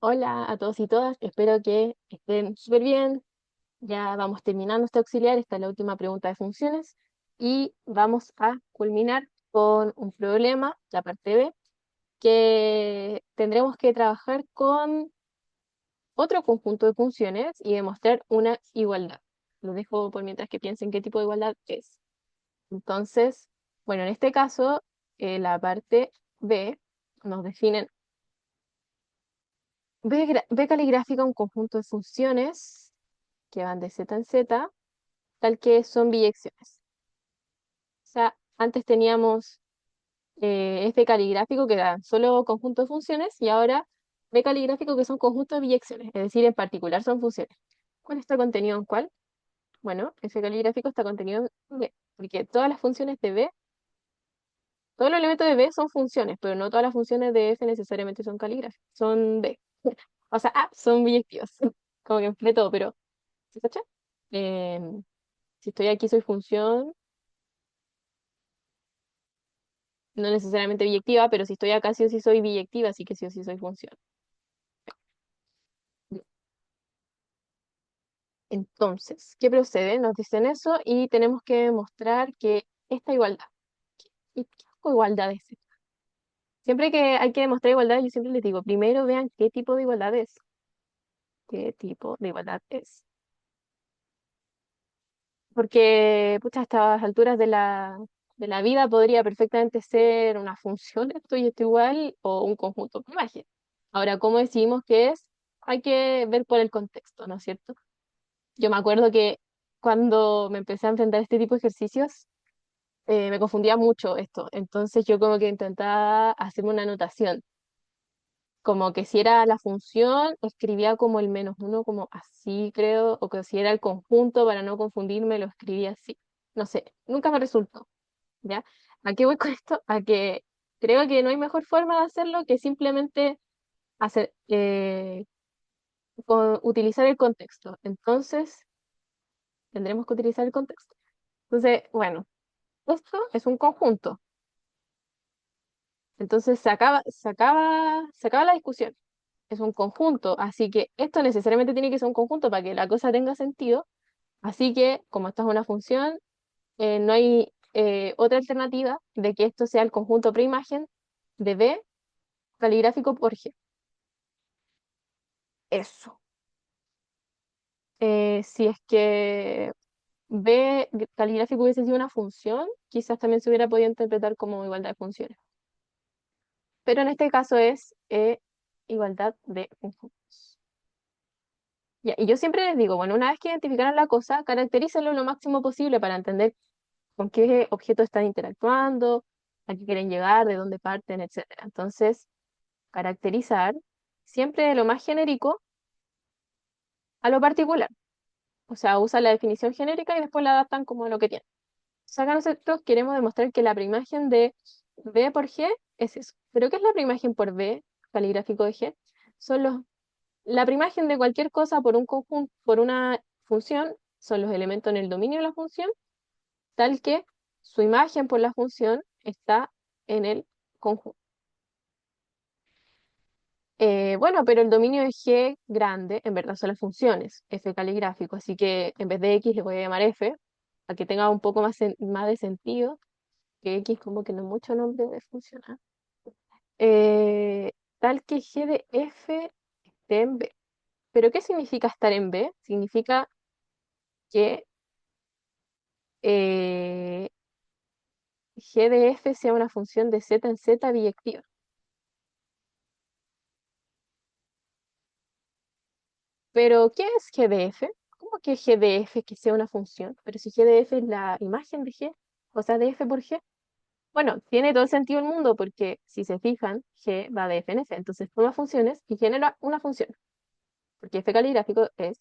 Hola a todos y todas, espero que estén súper bien. Ya vamos terminando este auxiliar, esta es la última pregunta de funciones y vamos a culminar con un problema, la parte B, que tendremos que trabajar con otro conjunto de funciones y demostrar una igualdad. Lo dejo por mientras que piensen qué tipo de igualdad es. Entonces, bueno, en este caso, la parte B nos definen B caligráfica un conjunto de funciones que van de z en z, tal que son biyecciones. O sea, antes teníamos este caligráfico que eran solo conjuntos de funciones y ahora B caligráfico que son conjuntos de biyecciones, es decir, en particular son funciones. ¿Cuál está contenido en cuál? Bueno, ese caligráfico está contenido en B, porque todas las funciones de B, todos los elementos de B son funciones, pero no todas las funciones de F necesariamente son caligráficas, son B. O sea, son biyectivas, como que de todo, pero ¿se cacha? Em, si estoy aquí soy función, no necesariamente biyectiva, pero si estoy acá sí o sí soy biyectiva, así que sí o sí soy función. Entonces, ¿qué procede? Nos dicen eso y tenemos que demostrar que esta igualdad. ¿Y qué tipo de igualdad es esta? Siempre que hay que demostrar igualdad, yo siempre les digo, primero vean qué tipo de igualdad es. ¿Qué tipo de igualdad es? Porque, pucha, a estas alturas de la vida podría perfectamente ser una función, esto y esto igual, o un conjunto de imágenes. Ahora, ¿cómo decidimos qué es? Hay que ver por el contexto, ¿no es cierto? Yo me acuerdo que cuando me empecé a enfrentar a este tipo de ejercicios, me confundía mucho esto. Entonces yo como que intentaba hacerme una anotación. Como que si era la función, escribía como el menos uno, como así creo, o que si era el conjunto, para no confundirme, lo escribía así. No sé, nunca me resultó, ¿ya? ¿A qué voy con esto? A que creo que no hay mejor forma de hacerlo que simplemente hacer, utilizar el contexto. Entonces, tendremos que utilizar el contexto. Entonces, bueno, esto es un conjunto. Entonces se acaba la discusión. Es un conjunto, así que esto necesariamente tiene que ser un conjunto para que la cosa tenga sentido. Así que, como esto es una función, no hay otra alternativa de que esto sea el conjunto preimagen de B caligráfico por G. Eso. Si es que B caligráfico hubiese sido una función, quizás también se hubiera podido interpretar como igualdad de funciones. Pero en este caso es igualdad de conjuntos. Ya, y yo siempre les digo, bueno, una vez que identificaron la cosa, caracterícenlo lo máximo posible para entender con qué objetos están interactuando, a qué quieren llegar, de dónde parten, etcétera. Entonces, caracterizar siempre de lo más genérico a lo particular. O sea, usan la definición genérica y después la adaptan como lo que tienen. O sea, acá nosotros queremos demostrar que la preimagen de B por G es eso. ¿Pero qué es la preimagen por B, caligráfico de G? Son la preimagen de cualquier cosa por un conjunto, por una función, son los elementos en el dominio de la función, tal que su imagen por la función está en el conjunto. Bueno, pero el dominio de G grande, en verdad son las funciones, f caligráfico, así que en vez de x le voy a llamar f, para que tenga un poco más de sentido, que x como que no es mucho nombre de funcionar. Tal que g de f esté en B. ¿Pero qué significa estar en B? Significa que eh, g de f sea una función de z en z biyectiva. Pero, ¿qué es g de f? ¿Cómo que g de f que sea una función? Pero si g de f es la imagen de g, o sea, de f por g. Bueno, tiene todo el sentido del mundo porque si se fijan, g va de f en f, entonces toma funciones y genera una función, porque f caligráfico es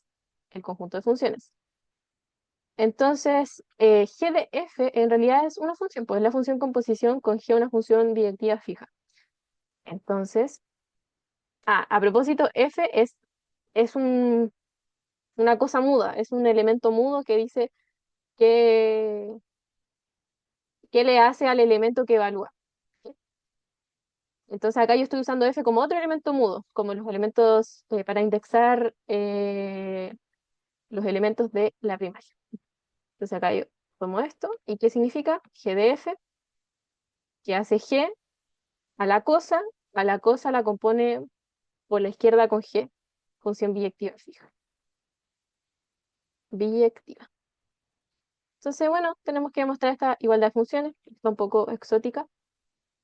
el conjunto de funciones. Entonces, g de f en realidad es una función, pues es la función composición con g una función directiva fija. Entonces, a propósito, f es una cosa muda, es un elemento mudo que dice qué, qué le hace al elemento que evalúa. Entonces acá yo estoy usando f como otro elemento mudo, como los elementos para indexar los elementos de la primaria. Entonces acá yo tomo esto, ¿y qué significa? G de f, que hace g a la cosa la compone por la izquierda con g, función biyectiva fija. Biyectiva. Entonces, bueno, tenemos que demostrar esta igualdad de funciones, que está un poco exótica,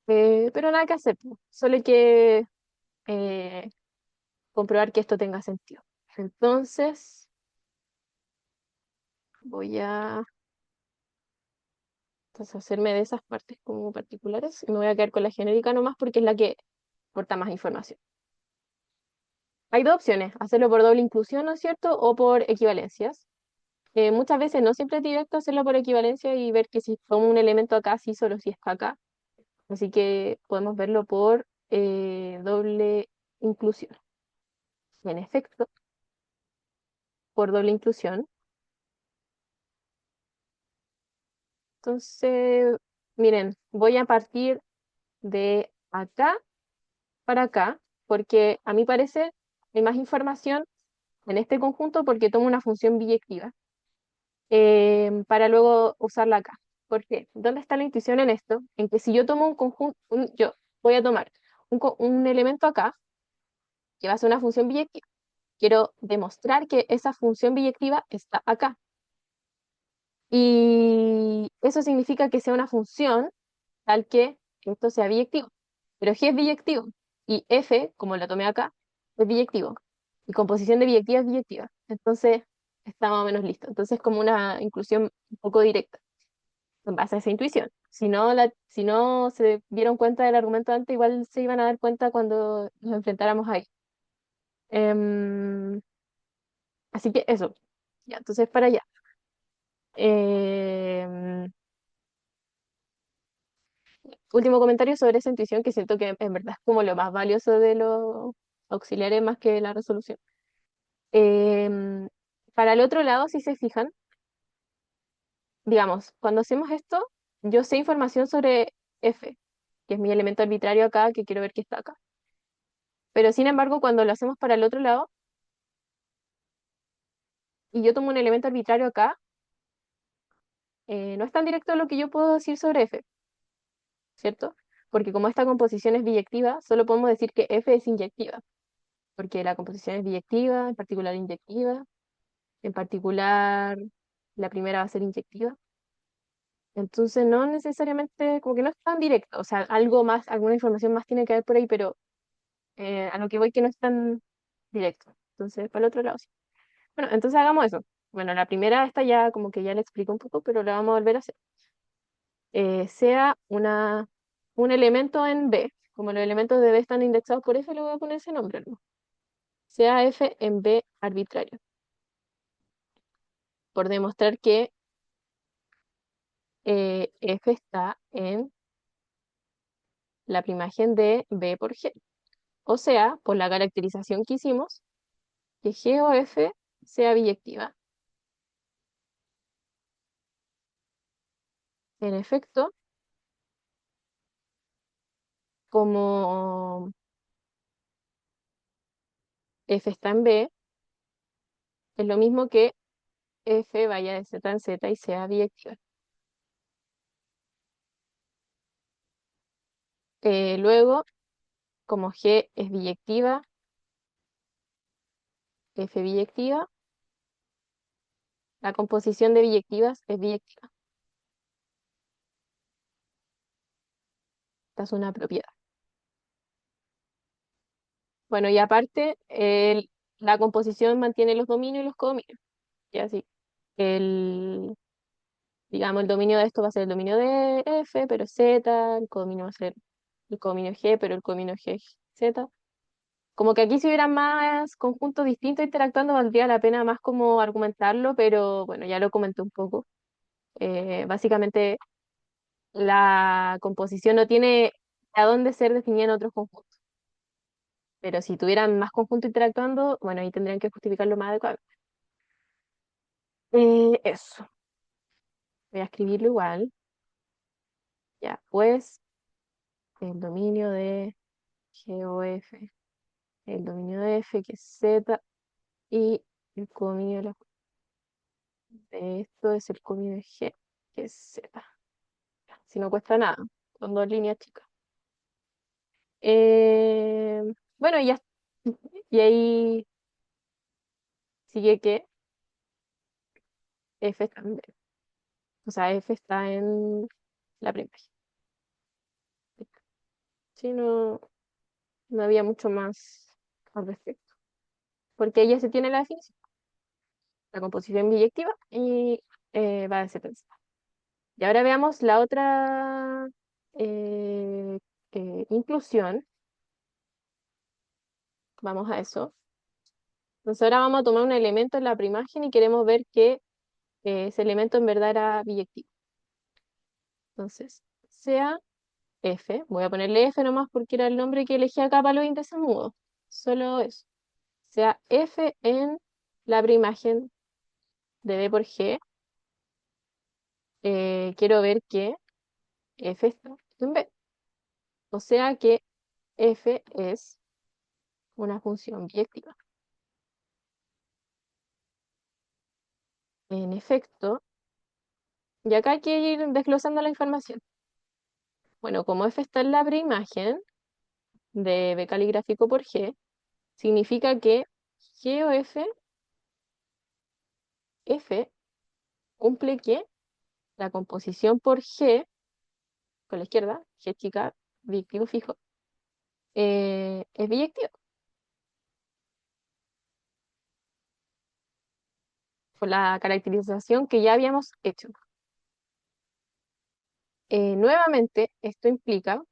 pero nada que hacer, po. Solo hay que eh, comprobar que esto tenga sentido. Entonces, voy a hacerme de esas partes como particulares y me voy a quedar con la genérica nomás porque es la que aporta más información. Hay dos opciones, hacerlo por doble inclusión, ¿no es cierto? O por equivalencias. Muchas veces no siempre es directo hacerlo por equivalencia y ver que si tomo un elemento acá, sí, solo si está acá. Así que podemos verlo por doble inclusión. En efecto, por doble inclusión. Entonces, miren, voy a partir de acá para acá, porque a mi parecer hay más información en este conjunto porque tomo una función biyectiva para luego usarla acá. ¿Por qué? ¿Dónde está la intuición en esto? En que si yo tomo un conjunto, yo voy a tomar un elemento acá, que va a ser una función biyectiva, quiero demostrar que esa función biyectiva está acá. Y eso significa que sea una función tal que esto sea biyectivo. Pero G es biyectivo y F, como la tomé acá, es biyectivo. Y composición de biyectiva es biyectiva. Entonces está más o menos listo. Entonces es como una inclusión un poco directa en base a esa intuición. Si no se dieron cuenta del argumento antes, igual se iban a dar cuenta cuando nos enfrentáramos ahí. Em, Así que eso. Ya, entonces para allá. Em, Último comentario sobre esa intuición que siento que en verdad es como lo más valioso de los auxiliares más que la resolución. Em, para el otro lado, si se fijan, digamos, cuando hacemos esto, yo sé información sobre F, que es mi elemento arbitrario acá, que quiero ver que está acá. Pero sin embargo, cuando lo hacemos para el otro lado, y yo tomo un elemento arbitrario acá, no es tan directo lo que yo puedo decir sobre F, ¿cierto? Porque como esta composición es biyectiva, solo podemos decir que F es inyectiva, porque la composición es biyectiva, en particular inyectiva, en particular la primera va a ser inyectiva. Entonces no necesariamente, como que no es tan directo, o sea, algo más, alguna información más tiene que haber por ahí, pero a lo que voy que no es tan directo. Entonces, para el otro lado sí. Bueno, entonces hagamos eso. Bueno, la primera, esta ya como que ya le explico un poco, pero la vamos a volver a hacer. Sea un elemento en B, como los elementos de B están indexados por F, le voy a poner ese nombre, ¿no? Sea F en B arbitrario, por demostrar que F está en la primagen de B por G. O sea, por la caracterización que hicimos, que G o F sea biyectiva. En efecto, como F está en B, es lo mismo que F vaya de Z en Z y sea biyectiva. Luego, como G es biyectiva, F biyectiva, la composición de biyectivas es biyectiva. Esta es una propiedad. Bueno, y aparte, la composición mantiene los dominios y los codominios. Y así, el, digamos, el dominio de esto va a ser el dominio de F, pero Z, el codominio va a ser el codominio G, pero el codominio G es Z. Como que aquí si hubieran más conjuntos distintos interactuando, valdría la pena más como argumentarlo, pero bueno, ya lo comenté un poco. Básicamente, la composición no tiene a dónde ser definida en otros conjuntos. Pero si tuvieran más conjuntos interactuando, bueno, ahí tendrían que justificarlo más adecuado. Eso, voy a escribirlo igual. Ya, pues, el dominio de GOF, el dominio de F que es Z y el codominio de esto es el codominio de G que es Z. Si no cuesta nada, con dos líneas chicas. Eh, bueno, ya, y ahí sigue que F está en B. O sea, F está en la primera. Sí, no, no había mucho más al respecto. Porque ella se tiene la definición, la composición biyectiva y va a ser pensada. Y ahora veamos la otra eh, inclusión. Vamos a eso. Entonces ahora vamos a tomar un elemento en la preimagen y queremos ver que ese elemento en verdad era biyectivo. Entonces, sea F, voy a ponerle F nomás porque era el nombre que elegí acá para los índices mudos. Solo eso. Sea F en la preimagen de B por G. Quiero ver que F está en B. O sea que F es una función biyectiva. En efecto, y acá hay que ir desglosando la información. Bueno, como F está en la preimagen de B caligráfico por G, significa que G o F cumple que la composición por G, con la izquierda, G chica, biyectivo fijo, es biyectiva, por la caracterización que ya habíamos hecho. Nuevamente, esto implica,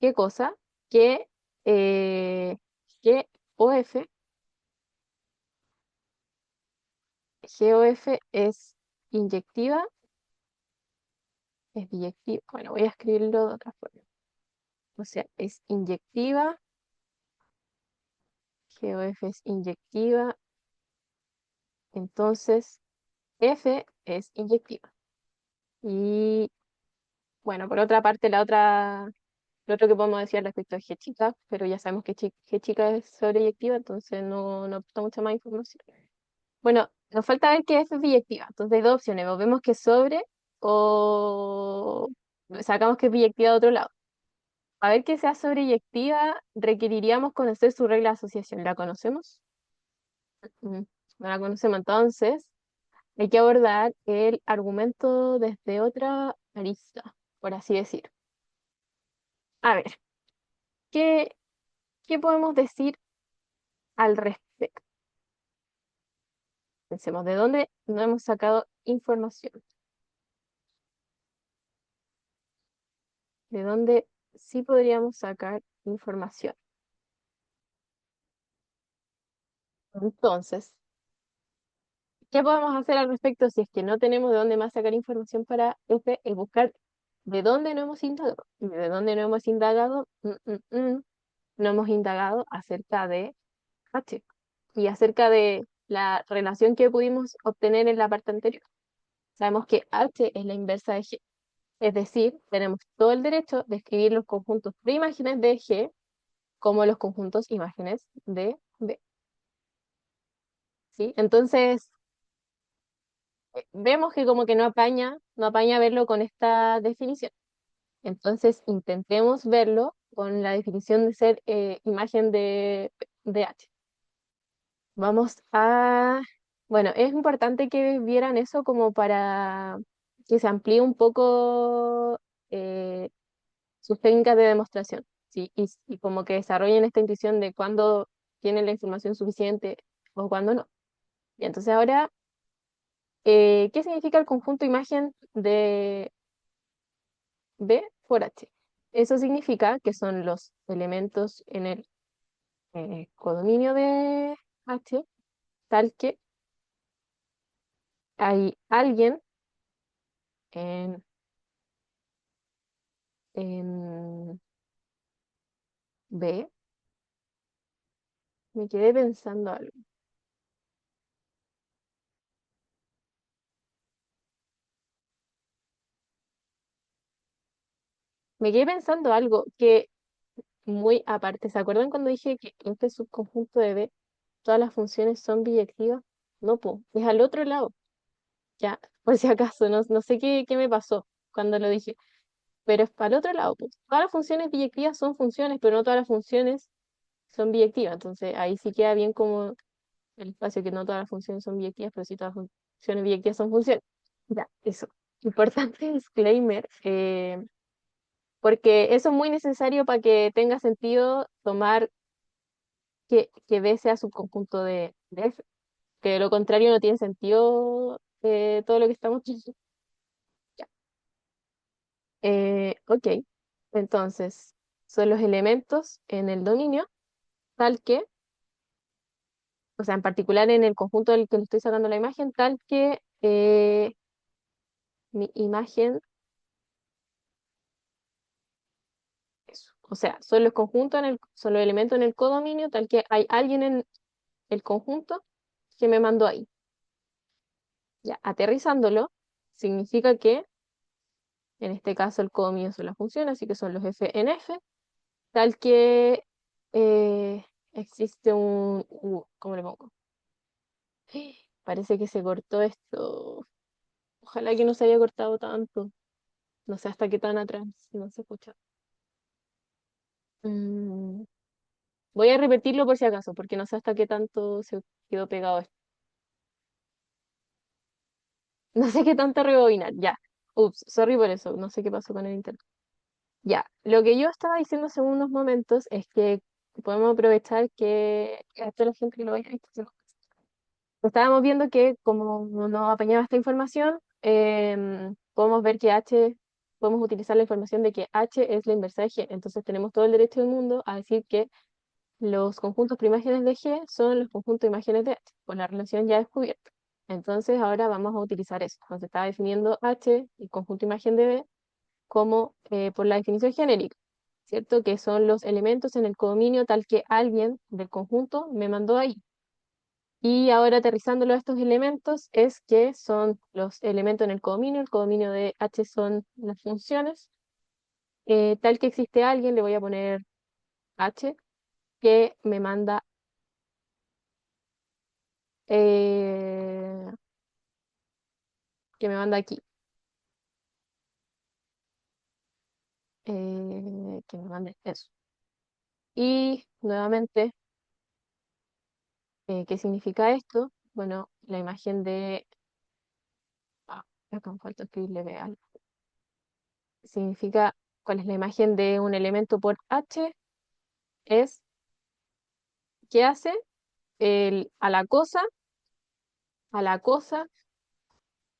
¿qué cosa? Que G o F, GOF es inyectiva, es biyectiva. Bueno, voy a escribirlo de otra forma. O sea, es inyectiva, GOF es inyectiva, entonces F es inyectiva. Y bueno, por otra parte, lo otro que podemos decir al respecto es G chica, pero ya sabemos que G chica es sobreyectiva, entonces no aporta mucha más información. Bueno, nos falta ver que F es biyectiva, entonces hay dos opciones, o vemos que es sobre o sacamos que es biyectiva de otro lado. A ver que sea sobreyectiva, requeriríamos conocer su regla de asociación. ¿La conocemos? Mm, no la conocemos, entonces hay que abordar el argumento desde otra arista, por así decir. A ver, ¿qué, qué podemos decir al respecto? Pensemos, ¿de dónde no hemos sacado información? ¿De dónde sí podríamos sacar información? Entonces, ¿qué podemos hacer al respecto si es que no tenemos de dónde más sacar información para F? Es buscar de dónde no hemos indagado. Y de dónde no hemos indagado, no hemos indagado acerca de H y acerca de la relación que pudimos obtener en la parte anterior. Sabemos que H es la inversa de G. Es decir, tenemos todo el derecho de escribir los conjuntos de imágenes de G como los conjuntos imágenes de B. ¿Sí? Entonces, vemos que como que no apaña verlo con esta definición. Entonces, intentemos verlo con la definición de ser imagen de H. Vamos a... Bueno, es importante que vieran eso como para que se amplíe un poco sus técnicas de demostración, ¿sí? Y como que desarrollen esta intuición de cuándo tienen la información suficiente o cuándo no. Y entonces ahora, ¿qué significa el conjunto imagen de B por H? Eso significa que son los elementos en el codominio de H, tal que hay alguien en, en B. Me quedé pensando algo. Me quedé pensando algo que muy aparte. ¿Se acuerdan cuando dije que este subconjunto de B, todas las funciones son biyectivas? No, po, es al otro lado. Ya, por si acaso, no sé qué me pasó cuando lo dije, pero es para el otro lado, pues. Todas las funciones biyectivas son funciones, pero no todas las funciones son biyectivas. Entonces ahí sí queda bien como el espacio que no todas las funciones son biyectivas, pero sí todas las funciones biyectivas son funciones. Ya, eso. Importante disclaimer, porque eso es muy necesario para que tenga sentido tomar que B sea subconjunto de F, que de lo contrario no tiene sentido todo lo que estamos diciendo. Ya. Ok, entonces son los elementos en el dominio, tal que, o sea, en particular en el conjunto del que le estoy sacando la imagen, tal que mi imagen, eso. O sea, son los conjuntos son los elementos en el codominio, tal que hay alguien en el conjunto que me mandó ahí. Ya, aterrizándolo, significa que en este caso el codominio son las funciones, así que son los f en f, tal que existe ¿cómo le pongo? Parece que se cortó esto. Ojalá que no se haya cortado tanto. No sé hasta qué tan atrás, no se escucha. Mm, Voy a repetirlo por si acaso, porque no sé hasta qué tanto se quedó pegado esto. No sé qué tanto rebobinar, ya. Ups, sorry por eso, no sé qué pasó con el internet. Ya, lo que yo estaba diciendo hace unos momentos es que podemos aprovechar que esto la gente que lo vaya a. Estábamos viendo que como nos apañaba esta información, podemos ver que podemos utilizar la información de que H es la inversa de G. Entonces tenemos todo el derecho del mundo a decir que los conjuntos primárgenes de G son los conjuntos de imágenes de H, por la relación ya descubierta. Entonces ahora vamos a utilizar eso. Entonces estaba definiendo H, el conjunto imagen de B, como por la definición genérica, ¿cierto? Que son los elementos en el codominio tal que alguien del conjunto me mandó ahí. Y ahora aterrizándolo a estos elementos es que son los elementos en el codominio de H son las funciones, tal que existe alguien, le voy a poner H, que me manda, eh, que me manda aquí, que me mande eso. Y nuevamente, ¿qué significa esto? Bueno, la imagen de, acá me falta escribirle B algo. Significa cuál es la imagen de un elemento por H, es qué hace a la cosa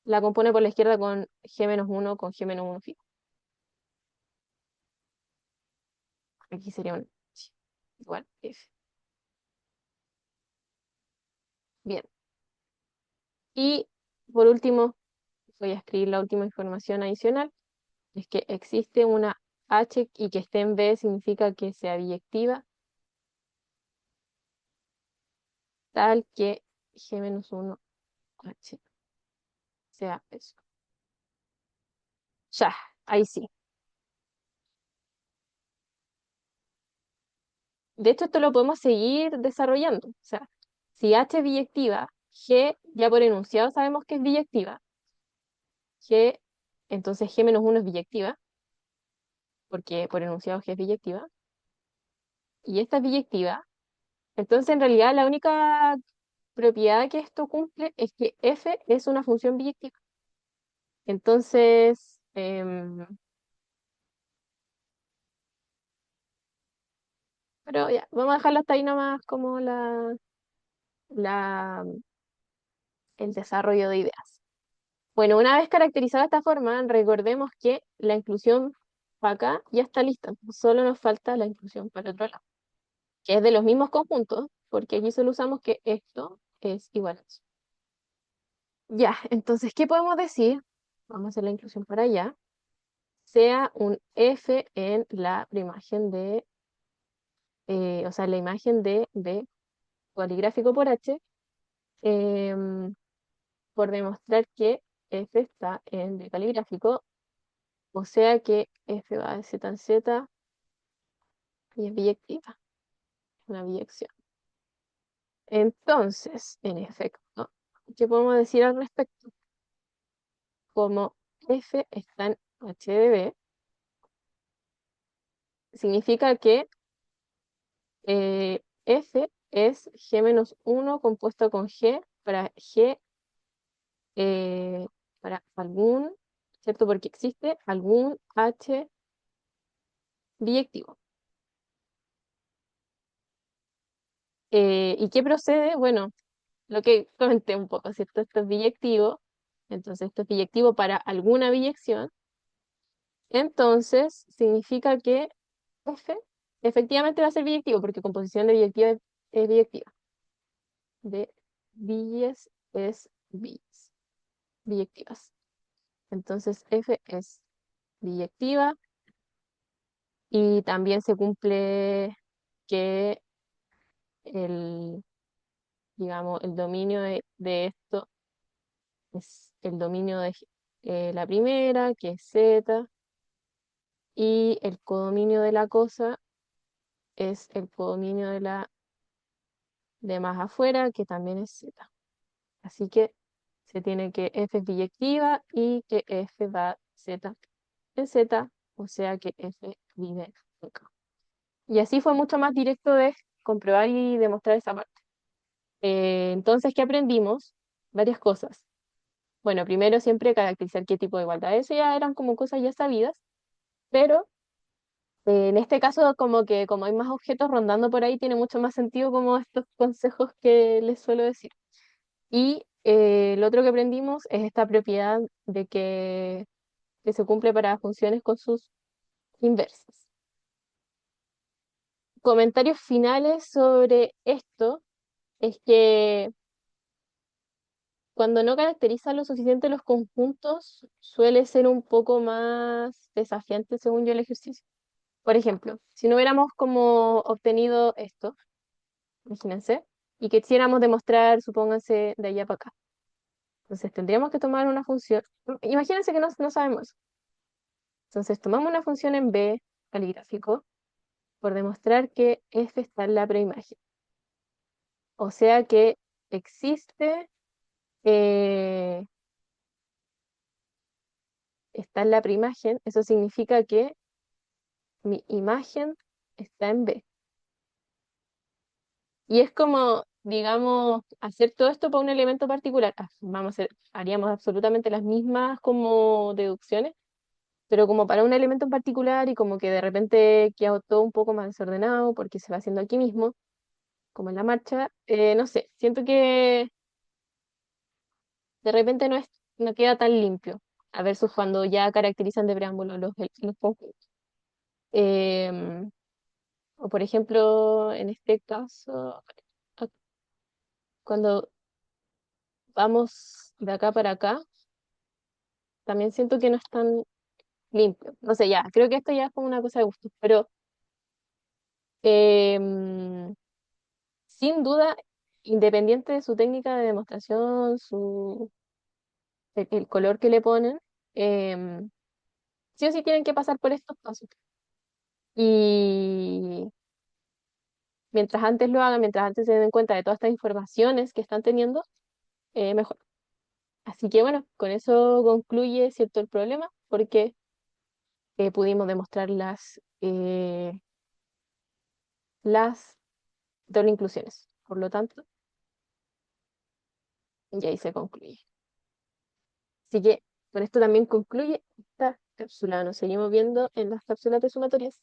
la compone por la izquierda con G-1 con G-1 fijo. Aquí sería un igual F. Bien. Y por último, voy a escribir la última información adicional. Es que existe una H y que esté en B significa que sea biyectiva, tal que G-1 H sea eso. Ya, ahí sí. De hecho, esto lo podemos seguir desarrollando. O sea, si H es biyectiva, G, ya por enunciado sabemos que es biyectiva. G, entonces G-1 es biyectiva, porque por enunciado G es biyectiva. Y esta es biyectiva. Entonces, en realidad, la única propiedad que esto cumple es que F es una función biyectiva. Entonces, pero ya, vamos a dejarlo hasta ahí nomás como la, el desarrollo de ideas. Bueno, una vez caracterizada esta forma, recordemos que la inclusión para acá ya está lista. Solo nos falta la inclusión para el otro lado, que es de los mismos conjuntos, porque aquí solo usamos que esto es igual a eso. Ya, entonces, ¿qué podemos decir? Vamos a hacer la inclusión para allá. Sea un F en la imagen o sea, la imagen de B cuadrigráfico por H, em, por demostrar que F está en B caligráfico, o sea que F va de Z en Z y es biyectiva, una biyección. Entonces, en efecto, ¿qué podemos decir al respecto? Como F está en H de B, significa que F es G-1 compuesto con G para G, eh, para algún, ¿cierto? Porque existe algún H biyectivo. ¿Y qué procede? Bueno, lo que comenté un poco, ¿cierto? Esto es biyectivo, entonces esto es biyectivo para alguna biyección, entonces significa que F efectivamente va a ser biyectivo, porque composición de biyectiva es biyectiva. De biyes es biyes, biyectivas. Entonces F es biyectiva y también se cumple que el, digamos, el dominio de esto es el dominio de la primera, que es Z, y el codominio de la cosa es el codominio de la de más afuera, que también es Z. Así que se tiene que F es biyectiva y que F va Z en Z, o sea que F vive en K. Y así fue mucho más directo de comprobar y demostrar esa parte. Entonces, ¿qué aprendimos? Varias cosas. Bueno, primero siempre caracterizar qué tipo de igualdad es, eso ya eran como cosas ya sabidas, pero en este caso como que como hay más objetos rondando por ahí, tiene mucho más sentido como estos consejos que les suelo decir. Y lo otro que aprendimos es esta propiedad de que se cumple para funciones con sus inversas. Comentarios finales sobre esto es que cuando no caracteriza lo suficiente los conjuntos, suele ser un poco más desafiante según yo el ejercicio. Por ejemplo, si no hubiéramos como obtenido esto, imagínense, y quisiéramos demostrar, supónganse, de allá para acá. Entonces tendríamos que tomar una función. Imagínense que no sabemos. Entonces tomamos una función en B caligráfico por demostrar que f está en la preimagen. O sea que existe, eh, está en la preimagen. Eso significa que mi imagen está en B. Y es como, digamos, hacer todo esto para un elemento particular. Haríamos absolutamente las mismas como deducciones, pero como para un elemento en particular y como que de repente queda todo un poco más desordenado porque se va haciendo aquí mismo, como en la marcha, no sé, siento que de repente no queda tan limpio, a versus cuando ya caracterizan de preámbulo los conjuntos. Em, o por ejemplo, en este caso, cuando vamos de acá para acá, también siento que no es tan limpio. No sé, ya, creo que esto ya es como una cosa de gusto, pero em, sin duda, independiente de su técnica de demostración, el color que le ponen, em, sí o sí tienen que pasar por estos pasos. Y mientras antes lo hagan, mientras antes se den cuenta de todas estas informaciones que están teniendo, mejor. Así que bueno, con eso concluye, ¿cierto?, el problema, porque pudimos demostrar las doble inclusiones. Por lo tanto, y ahí se concluye. Así que con esto también concluye esta cápsula. Nos seguimos viendo en las cápsulas de sumatorias.